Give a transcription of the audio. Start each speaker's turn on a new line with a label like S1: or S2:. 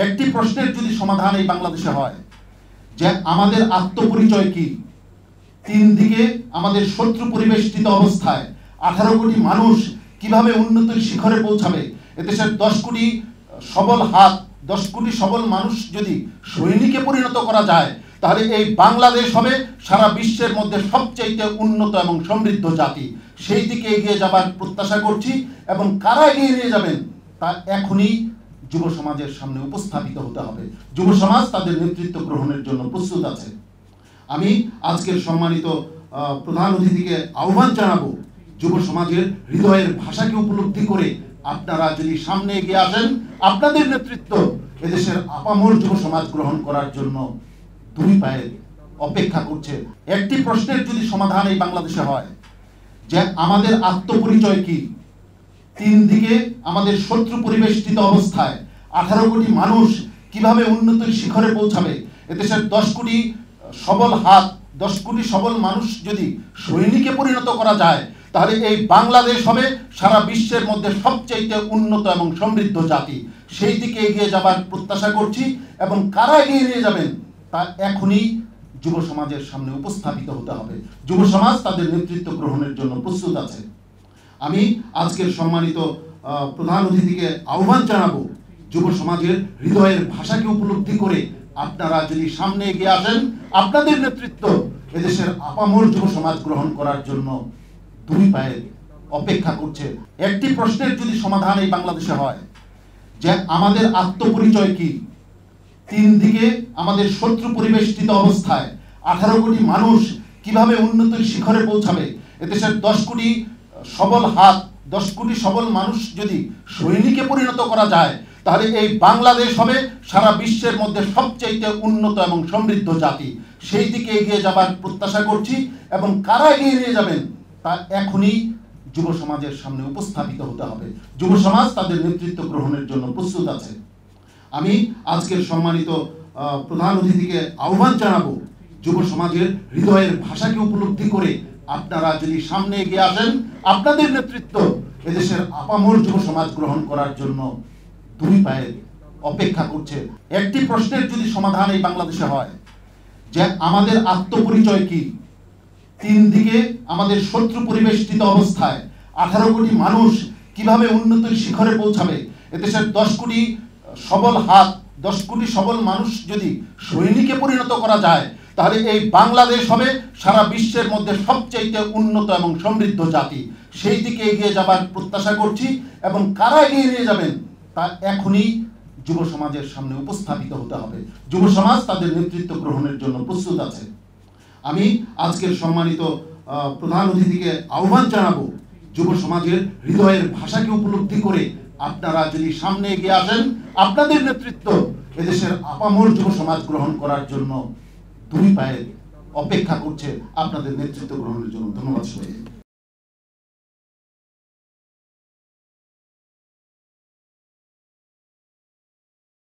S1: একটি প্রশ্নের যদি সমাধান এই বাংলাদেশে হয় যে আমাদের আত্মপরিচয় কি, তিন দিকে আমাদের শত্রু পরিবেষ্টিত অবস্থায় 18 কোটি মানুষ কিভাবে উন্নতির শিখরে পৌঁছাবে, এদেশের 10 কোটি সবল হাত, 10 কোটি সবল মানুষ যদি সৈনিকে পরিণত করা যায়, তাহলে এই বাংলাদেশ হবে সারা বিশ্বের মধ্যে সবচেয়ে উন্নত এবং সমৃদ্ধ জাতি। সেই দিকে এগিয়ে যাবার প্রত্যাশা করছি এবং কারা এগিয়ে নিয়ে যাবেন তা এখনই যুব সমাজের সামনে উপস্থাপিত হতে হবে। যুব সমাজ তাদের নেতৃত্ব গ্রহণের জন্য প্রস্তুত আছে। আমি আজকের সম্মানিত প্রধান অতিথিকে আহ্বান জানাবো, যুব সমাজের হৃদয়ের ভাষাকে উপলব্ধি করে আপনারা যদি সামনে এগিয়ে আসেন, আপনাদের নেতৃত্ব এদেশের আপামর যুব সমাজ গ্রহণ করার জন্য দুই পায়ে অপেক্ষা করছে। একটি প্রশ্নের যদি সমাধান এই বাংলাদেশে হয় যে আমাদের আত্মপরিচয় কি, তিন দিকে আমাদের শত্রু পরিবেষ্টিত অবস্থায় 18 কোটি মানুষ কিভাবে উন্নতির শিখরে পৌঁছাবে, এদেশের 10 কোটি সবল হাত, 10 কোটি সবল মানুষ যদি সৈনিকে পরিণত করা যায়, তাহলে এই বাংলাদেশ হবে সারা বিশ্বের মধ্যে সবচেয়ে উন্নত এবং সমৃদ্ধ জাতি। সেই দিকে এগিয়ে যাবার প্রত্যাশা করছি এবং কারা এগিয়ে নিয়ে যাবেন তা এখনই যুব সমাজের সামনে উপস্থাপিত হতে হবে। যুব সমাজ তাদের নেতৃত্ব গ্রহণের জন্য প্রস্তুত আছে। আমি আজকের সম্মানিত প্রধান অতিথিকে আহ্বান জানাবো, যুব সমাজের হৃদয়ের ভাষাকে উপলব্ধি করে আপনারা যদি সামনে এগিয়ে আসেন, আপনাদের নেতৃত্ব এদেশের আপামর যুব সমাজ গ্রহণ করার জন্য দুই পায়ে অপেক্ষা করছে। একটি প্রশ্নের যদি সমাধান এই বাংলাদেশে হয় যে আমাদের আত্মপরিচয় কি, তিন দিকে আমাদের শত্রু পরিবেষ্টিত অবস্থায় 18 কোটি মানুষ কিভাবে উন্নতির শিখরে পৌঁছাবে, এদেশের 10 কোটি সবল হাত, 10 কোটি সবল মানুষ যদি সৈনিকে পরিণত করা যায়, তাহলে এই বাংলাদেশ হবে সারা বিশ্বের মধ্যে সবচেয়ে উন্নত এবং সমৃদ্ধ জাতি। সেই দিকে এগিয়ে যাবার প্রত্যাশা করছি এবং কারা এগিয়ে নিয়ে যাবেন তা এখনই যুব সমাজের সামনে উপস্থাপিত হতে হবে। যুব সমাজ তাদের নেতৃত্ব গ্রহণের জন্য প্রস্তুত আছে। আমি আজকের সম্মানিত প্রধান অতিথিকে আহ্বান জানাবো, যুব সমাজের হৃদয়ের ভাষাকে উপলব্ধি করে আপনারা যদি সামনে এগিয়ে আসেন, আপনাদের নেতৃত্ব এদেশের আপামর যুব সমাজ গ্রহণ করার জন্য দুই পায়ে অপেক্ষা করছে। একটি প্রশ্নের যদি সমাধান এই বাংলাদেশে হয় যে আমাদের আত্মপরিচয় কি, তিন দিকে আমাদের শত্রু পরিবেষ্টিত অবস্থায় 18 কোটি মানুষ কিভাবে উন্নতির শিখরে পৌঁছাবে, এদেশের 10 কোটি সবল হাত, 10 কোটি সবল মানুষ যদি সৈনিকে পরিণত করা যায়, তাহলে এই বাংলাদেশ হবে সারা বিশ্বের মধ্যে সবচেয়ে উন্নত এবং সমৃদ্ধ জাতি। সেই দিকে এগিয়ে যাবার প্রত্যাশা করছি এবং কারা এগিয়ে নিয়ে যাবেন তা এখনই যুব সমাজের সামনে উপস্থাপিত হতে হবে। যুব সমাজ তাদের নেতৃত্ব গ্রহণের জন্য প্রস্তুত আছে। আমি আজকের সম্মানিত প্রধান অতিথিকে আহ্বান জানাবো, যুব সমাজের হৃদয়ের ভাষাকে উপলব্ধি করে আপনারা যদি সামনে এগিয়ে আসেন, আপনাদের নেতৃত্ব এদেশের আপামর যুব সমাজ গ্রহণ করার জন্য দুই পায়ে অপেক্ষা করছে আপনাদের নেতৃত্ব গ্রহণের জন্য। ধন্যবাদ সবাইকে।